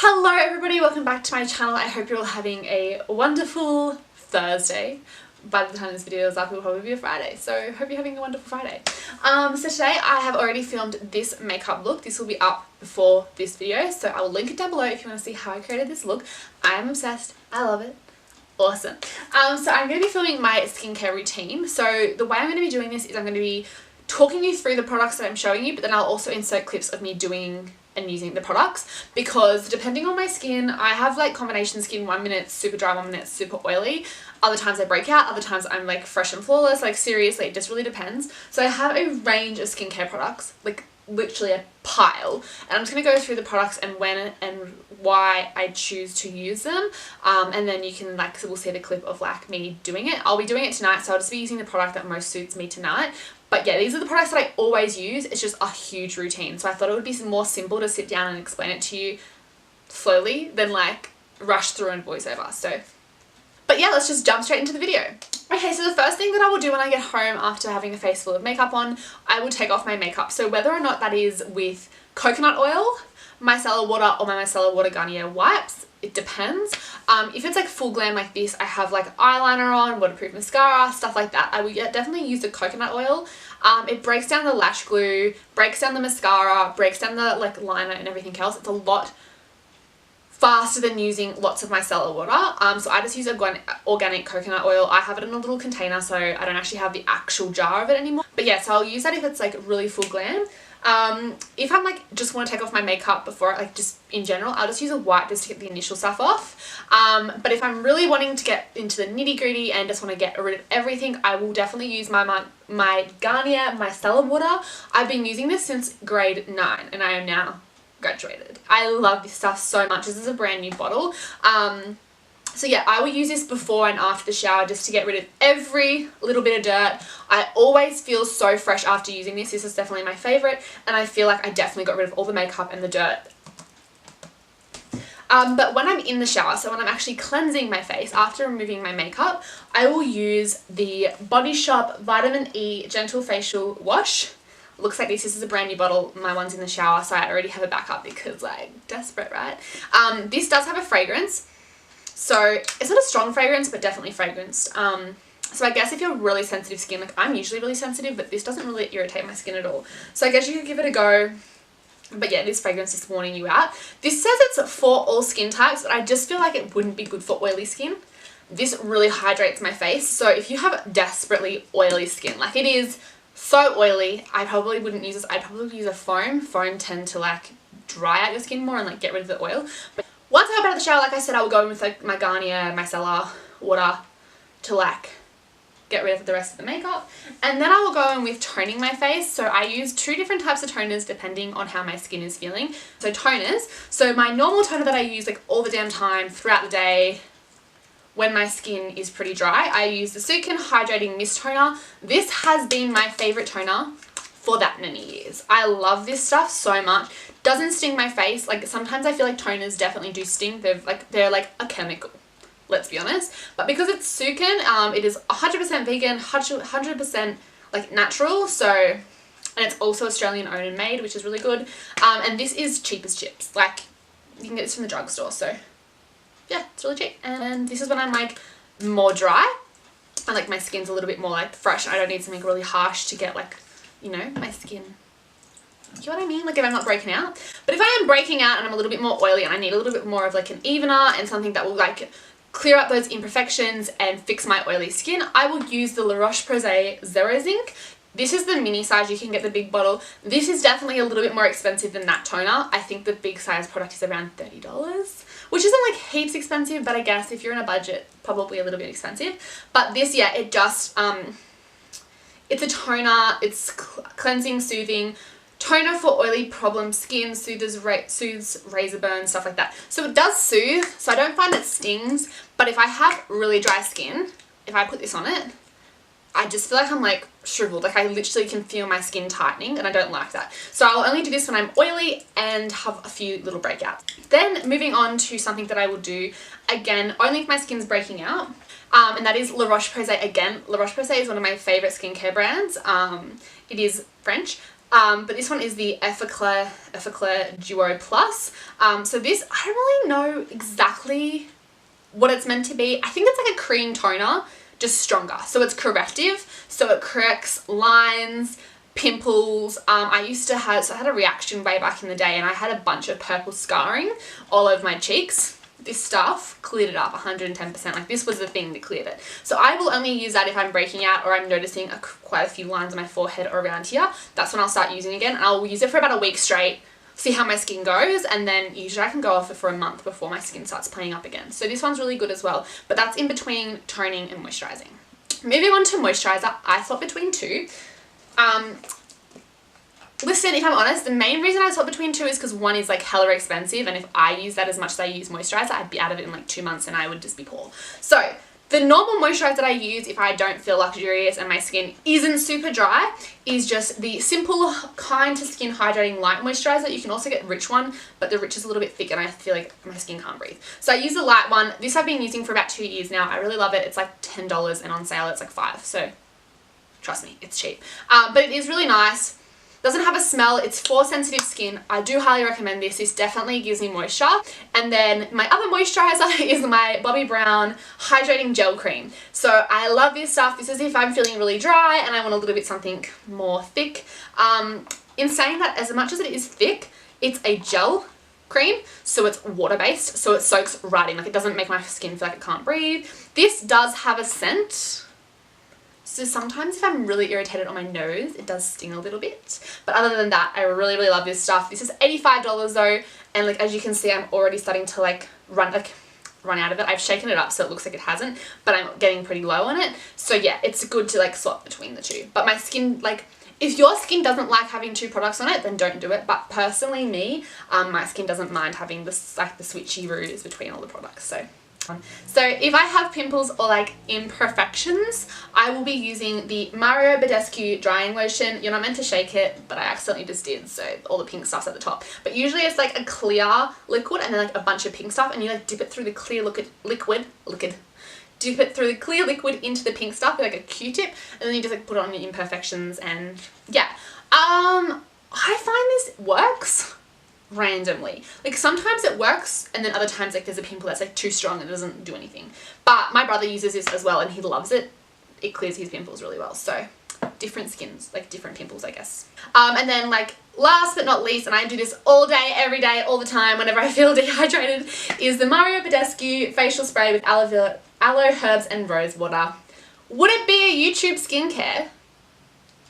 Hello everybody, welcome back to my channel. I hope you're all having a wonderful Thursday. By the time this video is up, it will probably be a Friday, so hope you're having a wonderful Friday. So today I have already filmed this makeup look. This will be up before this video, so I will link it down below if you want to see how I created this look. I am obsessed. I love it. Awesome. So I'm going to be filming my skincare routine. So the way I'm going to be doing this is I'm going to be talking you through the products that I'm showing you, but then I'll also insert clips of me doing and using the products, because depending on my skin, I have like combination skin. 1 minute super dry, 1 minute super oily. Other times I break out, other times I'm like fresh and flawless. Like seriously, it just really depends. So I have a range of skincare products, like literally a pile, and I'm just going to go through the products and when and why I choose to use them, and then you can like, so we'll see the clip of like me doing it. I'll be doing it tonight, so I'll just be using the product that most suits me tonight. But yeah, these are the products that I always use. It's just a huge routine, so I thought it would be more simple to sit down and explain it to you slowly than like rush through and voiceover. So but yeah, let's just jump straight into the video. Okay, so the first thing that I will do when I get home after having a face full of makeup on, I will take off my makeup. So whether or not that is with coconut oil, micellar water, or my micellar water Garnier wipes, it depends. If it's like full glam like this, I have like eyeliner on, waterproof mascara, stuff like that, I will definitely use the coconut oil. It breaks down the lash glue, breaks down the mascara, breaks down the like liner and everything else. It's a lot faster than using lots of micellar water. So I just use organic coconut oil. I have it in a little container, so I don't actually have the actual jar of it anymore. But yeah, so I'll use that if it's like really full glam. If I'm like just want to take off my makeup before, like just in general, I'll just use a wipe just to get the initial stuff off. But if I'm really wanting to get into the nitty gritty and just want to get rid of everything, I will definitely use my Garnier micellar water. I've been using this since grade 9 and I am now graduated. I love this stuff so much. This is a brand new bottle. So yeah, I will use this before and after the shower just to get rid of every little bit of dirt. I always feel so fresh after using this. This is definitely my favorite, and I feel like I definitely got rid of all the makeup and the dirt. But when I'm in the shower, so when I'm actually cleansing my face after removing my makeup, I will use the Body Shop Vitamin E Gentle Facial Wash. Looks like this is a brand new bottle. My one's in the shower, so I already have a backup because like desperate, right? This does have a fragrance. So it's not a strong fragrance, but definitely fragranced. So I guess if you're really sensitive skin, like I'm usually really sensitive, but this doesn't really irritate my skin at all. So I guess you could give it a go. But yeah, this fragrance is warning you out. This says it's for all skin types, but I just feel like it wouldn't be good for oily skin. This really hydrates my face. So if you have desperately oily skin, like it is so oily, I probably wouldn't use this. I'd probably use a foam. Foam tend to like dry out your skin more and like get rid of the oil. But once I hop out of the shower, like I said, I will go in with like my Garnier micellar water to like get rid of the rest of the makeup. And then I will go in with toning my face. So I use 2 different types of toners depending on how my skin is feeling. So toners, so my normal toner that I use like all the damn time throughout the day when my skin is pretty dry, I use the Sukin Hydrating Mist Toner. This has been my favorite toner for that many years. I love this stuff so much. Doesn't sting my face. Like sometimes I feel like toners definitely do sting. They're like a chemical, let's be honest. But because it's Sukin, it is 100% vegan, 100% like natural. So, and it's also Australian owned and made, which is really good. And this is cheap as chips. Like you can get this from the drugstore. So yeah, it's really cheap. And this is when I'm like more dry and like my skin's a little bit more like fresh. I don't need something really harsh to get like, you know, my skin. You know what I mean? Like if I'm not breaking out. But if I am breaking out and I'm a little bit more oily and I need a little bit more of like an evener and something that will like clear up those imperfections and fix my oily skin, I will use the La Roche-Posay Zero Zinc. This is the mini size. You can get the big bottle. This is definitely a little bit more expensive than that toner. I think the big size product is around $30, which isn't like heaps expensive, but I guess if you're in a budget, probably a little bit expensive. But this, yeah, it just, it's a toner. It's cleansing, soothing. Toner for oily problem skin, soothes razor burns, stuff like that. So it does soothe, so I don't find it stings. But if I have really dry skin, if I put this on it, I just feel like I'm like shriveled. Like I literally can feel my skin tightening and I don't like that. So I'll only do this when I'm oily and have a few little breakouts. Then moving on to something that I will do, again, only if my skin's breaking out. And that is La Roche-Posay again. La Roche-Posay is one of my favorite skincare brands. It is French. But this one is the Effaclar Duo Plus. So this, I don't really know exactly what it's meant to be. I think it's like a cream toner, just stronger. So it's corrective, so it corrects lines, pimples. I had a reaction way back in the day and I had a bunch of purple scarring all over my cheeks. This stuff cleared it up 110%. Like, this was the thing that cleared it. So I will only use that if I'm breaking out or I'm noticing quite a few lines on my forehead or around here. That's when I'll start using it again. And I'll use it for about a week straight, see how my skin goes, and then usually I can go off it for a month before my skin starts playing up again. So this one's really good as well, but that's in between toning and moisturizing. Moving on to moisturizer, I thought between two. Listen, if I'm honest, the main reason I swap between two is because one is like hella expensive, and if I use that as much as I use moisturizer, I'd be out of it in like 2 months and I would just be poor. So the normal moisturizer that I use if I don't feel luxurious and my skin isn't super dry is just the simple, kind to skin hydrating light moisturizer. You can also get rich one, but the rich is a little bit thick and I feel like my skin can't breathe. So I use the light one. This I've been using for about 2 years now. I really love it. It's like $10 and on sale it's like $5. So trust me, it's cheap. But it is really nice. Doesn't have a smell. It's for sensitive skin. I do highly recommend this. This definitely gives me moisture. And then my other moisturizer is my Bobbi Brown Hydrating Gel Cream. So I love this stuff. This is if I'm feeling really dry and I want a little bit something more thick. In saying that, as much as it is thick, it's a gel cream, so it's water-based, so it soaks right in. Like, it doesn't make my skin feel like it can't breathe. This does have a scent. So sometimes if I'm really irritated on my nose, it does sting a little bit. But other than that, I really, really love this stuff. This is $85 though. And like, as you can see, I'm already starting to like run out of it. I've shaken it up so it looks like it hasn't, but I'm getting pretty low on it. So yeah, it's good to like swap between the two. But my skin, like, if your skin doesn't like having two products on it, then don't do it. But personally me, my skin doesn't mind having this, like the switchy-roos between all the products. So if I have pimples or like imperfections, I will be using the Mario Badescu drying lotion. You're not meant to shake it, but I accidentally just did, so all the pink stuff's at the top. But usually it's like a clear liquid and then like a bunch of pink stuff, and you like dip it through the clear dip it through the clear liquid into the pink stuff with like a Q-tip, and then you just like put it on your imperfections. And yeah, I find this works randomly. Like, sometimes it works and then other times like there's a pimple that's like too strong and it doesn't do anything. But my brother uses this as well and he loves it. It clears his pimples really well. So different skins, like different pimples, I guess. And then like last but not least, and I do this all day, every day, all the time whenever I feel dehydrated, is the Mario Badescu facial spray with aloe, herbs and rose water. Would it be a YouTube skincare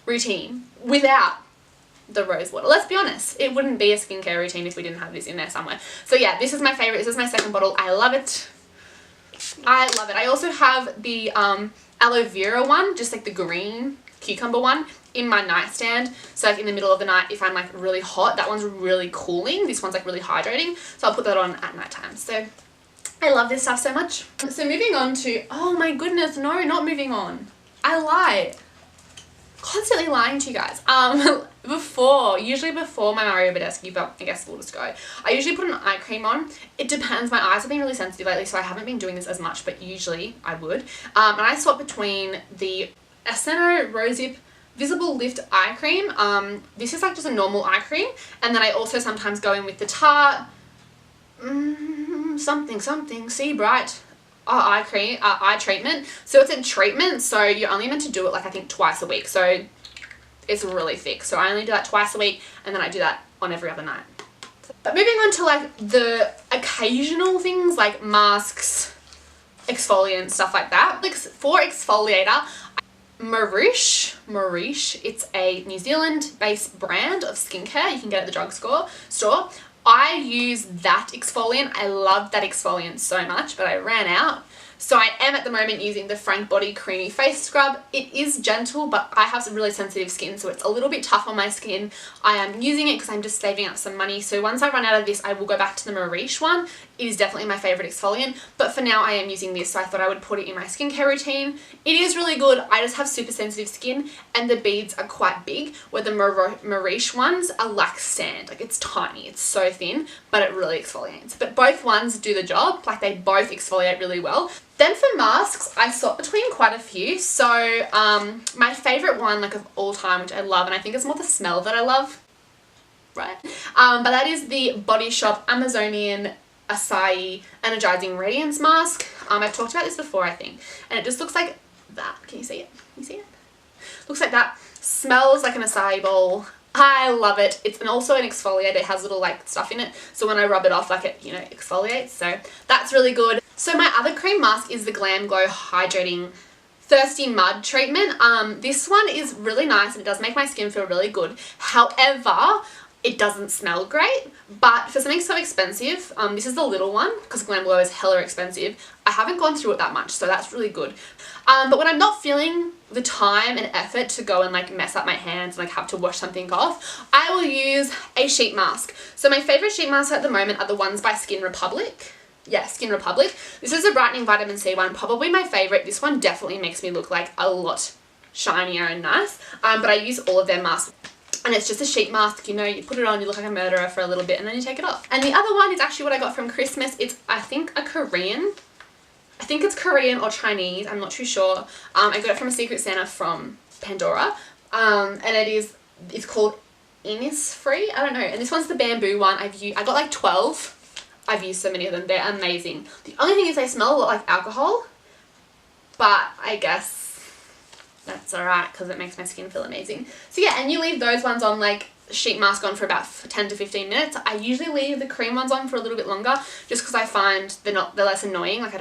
routine without the rose water? Let's be honest, it wouldn't be a skincare routine if we didn't have this in there somewhere. So yeah, this is my favorite. This is my second bottle. I love it. I love it. I also have the aloe vera one, just like the green cucumber one, in my nightstand. So like in the middle of the night, if I'm like really hot, that one's really cooling. This one's like really hydrating. So I'll put that on at nighttime. So I love this stuff so much. So moving on to, oh my goodness, no, not moving on. I lie. Constantly lying to you guys. Usually before my Mario Badescu, but I guess we'll just go. I usually put an eye cream on. It depends. My eyes have been really sensitive lately, so I haven't been doing this as much, but usually I would. And I swap between the Aceno Rosehip Visible Lift Eye Cream. This is like just a normal eye cream, and then I also sometimes go in with the Tarte something See Bright eye treatment. So it's a treatment, so you're only meant to do it like I think twice a week. So it's really thick. So I only do that twice a week, and then I do that on every other night. But moving on to like the occasional things like masks, exfoliants, stuff like that. Like for exfoliator, Maurice, it's a New Zealand based brand of skincare you can get at the drugstore. I use that exfoliant. I love that exfoliant so much, but I ran out. So I am at the moment using the Frank Body Creamy Face Scrub. It is gentle, but I have some really sensitive skin, so it's a little bit tough on my skin. I am using it because I'm just saving up some money. So once I run out of this, I will go back to the Maurice one. It is definitely my favorite exfoliant, but for now I am using this, so I thought I would put it in my skincare routine. It is really good. I just have super sensitive skin and the beads are quite big, where the Maurice ones are like sand. Like, it's tiny, it's so thin, but it really exfoliates. But both ones do the job. Like, they both exfoliate really well. Then for masks, I swapped between quite a few. So my favourite one like of all time, which I love, and I think it's more the smell that I love, right? But that is the Body Shop Amazonian Acai Energizing Radiance Mask. I've talked about this before, I think. And it just looks like that. Can you see it? Can you see it? Looks like that. Smells like an acai bowl. I love it. It's also an exfoliator. It has little like stuff in it. So when I rub it off, like it, you know, exfoliates. So that's really good. So my other cream mask is the Glam Glow Hydrating Thirsty Mud Treatment. This one is really nice and it does make my skin feel really good. However, it doesn't smell great, but for something so expensive, this is the little one because Glam Glow is hella expensive. I haven't gone through it that much, so that's really good. But when I'm not feeling the time and effort to go and like mess up my hands and like have to wash something off, I will use a sheet mask. So my favorite sheet masks at the moment are the ones by Skin Republic. Yeah, Skin Republic. This is a brightening vitamin C one, probably my favorite. This one definitely makes me look like a lot shinier and nice. But I use all of their masks. And it's just a sheet mask, you know, you put it on, you look like a murderer for a little bit and then you take it off. And the other one is actually what I got from Christmas. It's, I think, a Korean. I think it's Korean or Chinese, I'm not too sure. I got it from a Secret Santa from Pandora. And it's called Innisfree, I don't know. And this one's the bamboo one. I got like 12. I've used so many of them, they're amazing. The only thing is they smell a lot like alcohol, but I guess that's alright because it makes my skin feel amazing. So yeah, and you leave those ones on, like sheet mask on, for about 10 to 15 minutes. I usually leave the cream ones on for a little bit longer just because I find they're less annoying. Like I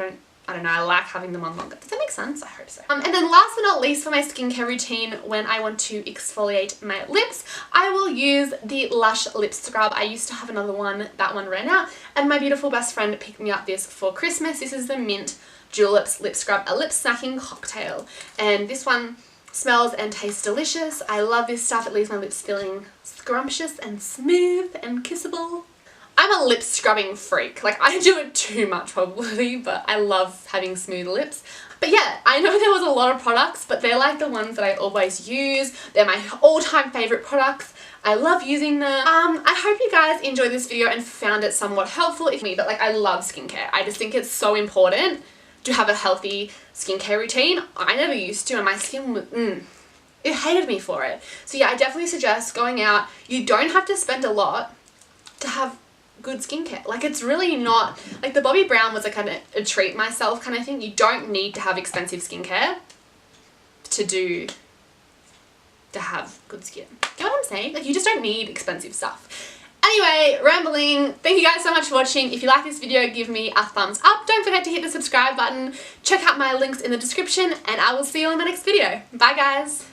don't know, I like having them on longer. Does that make sense? I hope so. And then last but not least, for my skincare routine, when I want to exfoliate my lips, I will use the Lush Lip Scrub. I used to have another one, that one ran out, and my beautiful best friend picked me up this for Christmas. This is the Mint Juleps Lip Scrub, a lip snacking cocktail. And this one smells and tastes delicious. I love this stuff. It leaves my lips feeling scrumptious and smooth and kissable. I'm a lip scrubbing freak. Like, I do it too much probably, but I love having smooth lips. But yeah, I know there was a lot of products, but they're like the ones that I always use. They're my all-time favorite products. I love using them. I hope you guys enjoyed this video and found it somewhat helpful. But like, I love skincare. I just think it's so important to have a healthy skincare routine. I never used to, and my skin was, it hated me for it. So yeah, I definitely suggest going out. You don't have to spend a lot to have good skincare. Like, it's really not, like the Bobbi Brown was a kind of a treat myself kind of thing. You don't need to have expensive skincare to have good skin. You know what I'm saying? Like, you just don't need expensive stuff. Anyway, rambling. Thank you guys so much for watching. If you like this video, give me a thumbs up. Don't forget to hit the subscribe button. Check out my links in the description, and I will see you in the next video. Bye guys.